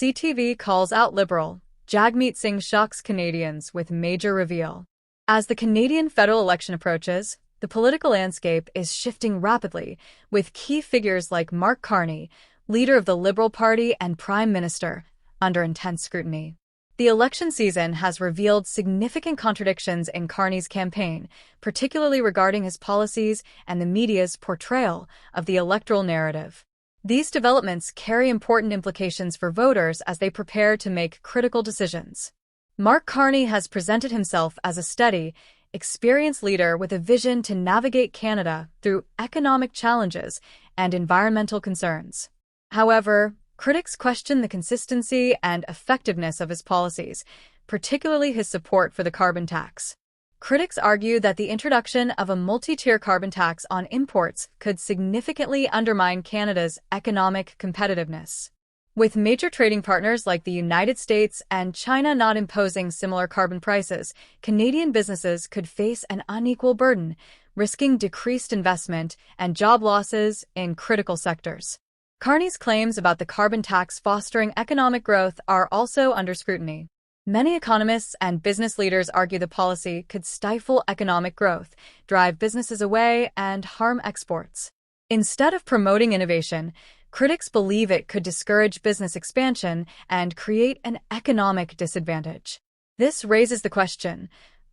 CTV calls out Liberal. Jagmeet Singh shocks Canadians with major reveal. As the Canadian federal election approaches, the political landscape is shifting rapidly, with key figures like Mark Carney, leader of the Liberal Party and Prime Minister, under intense scrutiny. The election season has revealed significant contradictions in Carney's campaign, particularly regarding his policies and the media's portrayal of the electoral narrative. These developments carry important implications for voters as they prepare to make critical decisions. Mark Carney has presented himself as a steady, experienced leader with a vision to navigate Canada through economic challenges and environmental concerns. However, critics question the consistency and effectiveness of his policies, particularly his support for the carbon tax. Critics argue that the introduction of a multi-tier carbon tax on imports could significantly undermine Canada's economic competitiveness. With major trading partners like the United States and China not imposing similar carbon prices, Canadian businesses could face an unequal burden, risking decreased investment and job losses in critical sectors. Carney's claims about the carbon tax fostering economic growth are also under scrutiny. Many economists and business leaders argue the policy could stifle economic growth, drive businesses away, and harm exports. Instead of promoting innovation, critics believe it could discourage business expansion and create an economic disadvantage. This raises the question,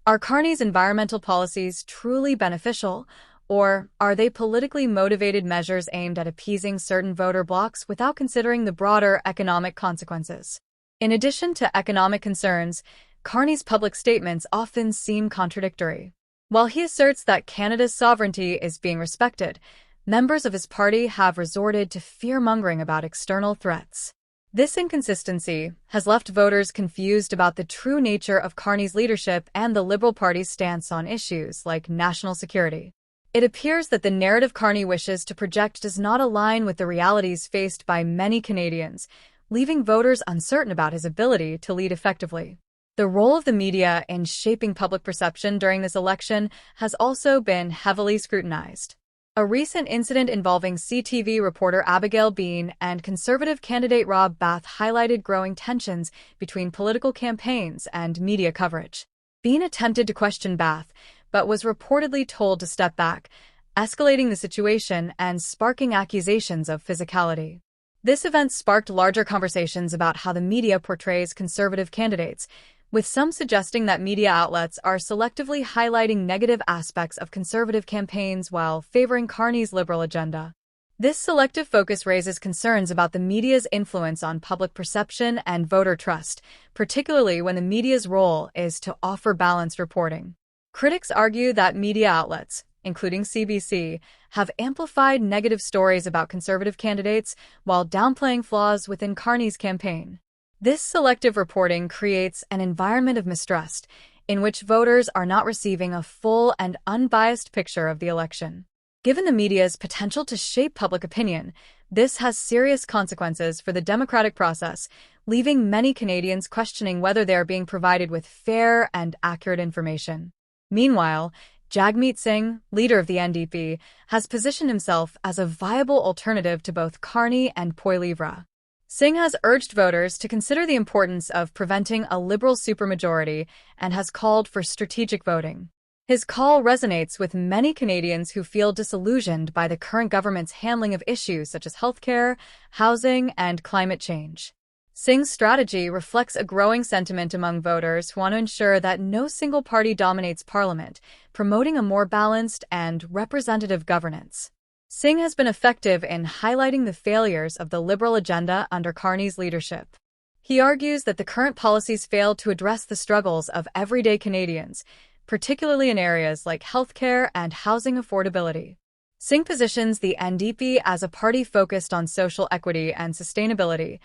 are Carney's environmental policies truly beneficial, or are they politically motivated measures aimed at appeasing certain voter blocs without considering the broader economic consequences? In addition to economic concerns, Carney's public statements often seem contradictory. While he asserts that Canada's sovereignty is being respected, members of his party have resorted to fear-mongering about external threats. This inconsistency has left voters confused about the true nature of Carney's leadership and the Liberal Party's stance on issues like national security. It appears that the narrative Carney wishes to project does not align with the realities faced by many Canadians, leaving voters uncertain about his ability to lead effectively. The role of the media in shaping public perception during this election has also been heavily scrutinized. A recent incident involving CTV reporter Abigail Bean and Conservative candidate Rob Bath highlighted growing tensions between political campaigns and media coverage. Bean attempted to question Bath, but was reportedly told to step back, escalating the situation and sparking accusations of physicality. This event sparked larger conversations about how the media portrays Conservative candidates, with some suggesting that media outlets are selectively highlighting negative aspects of Conservative campaigns while favoring Carney's Liberal agenda. This selective focus raises concerns about the media's influence on public perception and voter trust, particularly when the media's role is to offer balanced reporting. Critics argue that media outlets, including CBC, have amplified negative stories about Conservative candidates while downplaying flaws within Carney's campaign. This selective reporting creates an environment of mistrust in which voters are not receiving a full and unbiased picture of the election. Given the media's potential to shape public opinion, this has serious consequences for the democratic process, leaving many Canadians questioning whether they are being provided with fair and accurate information. Meanwhile, Jagmeet Singh, leader of the NDP, has positioned himself as a viable alternative to both Carney and Poilievre. Singh has urged voters to consider the importance of preventing a Liberal supermajority and has called for strategic voting. His call resonates with many Canadians who feel disillusioned by the current government's handling of issues such as healthcare, housing, and climate change. Singh's strategy reflects a growing sentiment among voters who want to ensure that no single party dominates Parliament, promoting a more balanced and representative governance. Singh has been effective in highlighting the failures of the Liberal agenda under Carney's leadership. He argues that the current policies fail to address the struggles of everyday Canadians, particularly in areas like healthcare and housing affordability. Singh positions the NDP as a party focused on social equity and sustainability,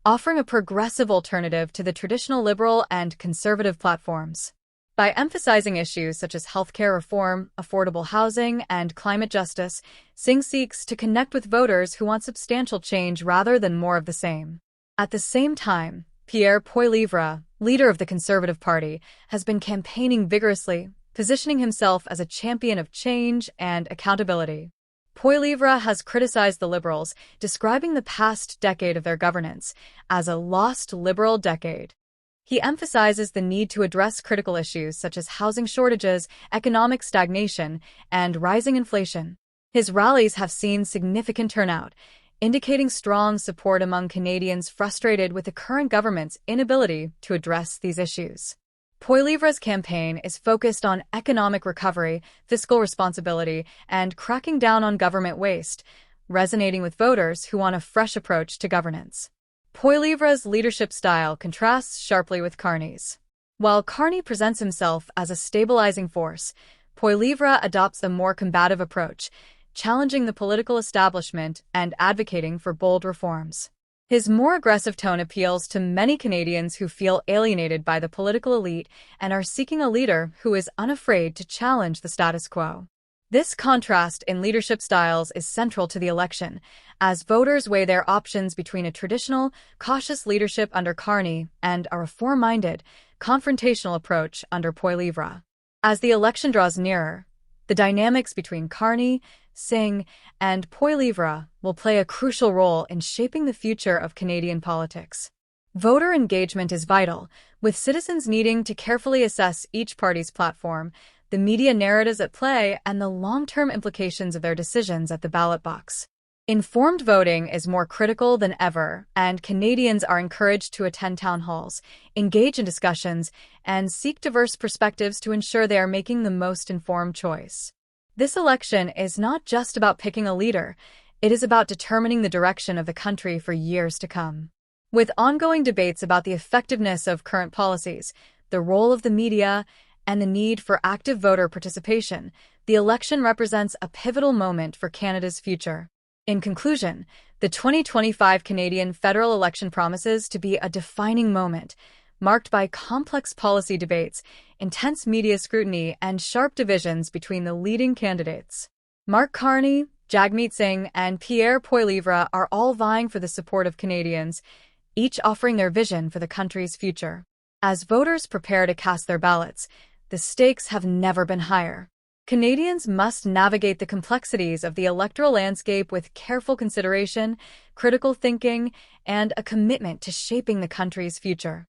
offering a progressive alternative to the traditional Liberal and Conservative platforms. By emphasizing issues such as healthcare reform, affordable housing, and climate justice, Singh seeks to connect with voters who want substantial change rather than more of the same. At the same time, Pierre Poilievre, leader of the Conservative Party, has been campaigning vigorously, positioning himself as a champion of change and accountability. Poilievre has criticized the Liberals, describing the past decade of their governance as a lost Liberal decade. He emphasizes the need to address critical issues such as housing shortages, economic stagnation, and rising inflation. His rallies have seen significant turnout, indicating strong support among Canadians frustrated with the current government's inability to address these issues. Poilievre's campaign is focused on economic recovery, fiscal responsibility, and cracking down on government waste, resonating with voters who want a fresh approach to governance. Poilievre's leadership style contrasts sharply with Carney's. While Carney presents himself as a stabilizing force, Poilievre adopts a more combative approach, challenging the political establishment and advocating for bold reforms. His more aggressive tone appeals to many Canadians who feel alienated by the political elite and are seeking a leader who is unafraid to challenge the status quo. This contrast in leadership styles is central to the election, as voters weigh their options between a traditional, cautious leadership under Carney and a reform-minded, confrontational approach under Poilievre. As the election draws nearer, the dynamics between Carney, Singh, and Poilievre will play a crucial role in shaping the future of Canadian politics. Voter engagement is vital, with citizens needing to carefully assess each party's platform, the media narratives at play, and the long-term implications of their decisions at the ballot box. Informed voting is more critical than ever, and Canadians are encouraged to attend town halls, engage in discussions, and seek diverse perspectives to ensure they are making the most informed choice. This election is not just about picking a leader, it is about determining the direction of the country for years to come. With ongoing debates about the effectiveness of current policies, the role of the media, and the need for active voter participation, the election represents a pivotal moment for Canada's future. In conclusion, the 2025 Canadian federal election promises to be a defining moment, marked by complex policy debates, intense media scrutiny, and sharp divisions between the leading candidates. Mark Carney, Jagmeet Singh, and Pierre Poilievre are all vying for the support of Canadians, each offering their vision for the country's future. As voters prepare to cast their ballots, the stakes have never been higher. Canadians must navigate the complexities of the electoral landscape with careful consideration, critical thinking, and a commitment to shaping the country's future.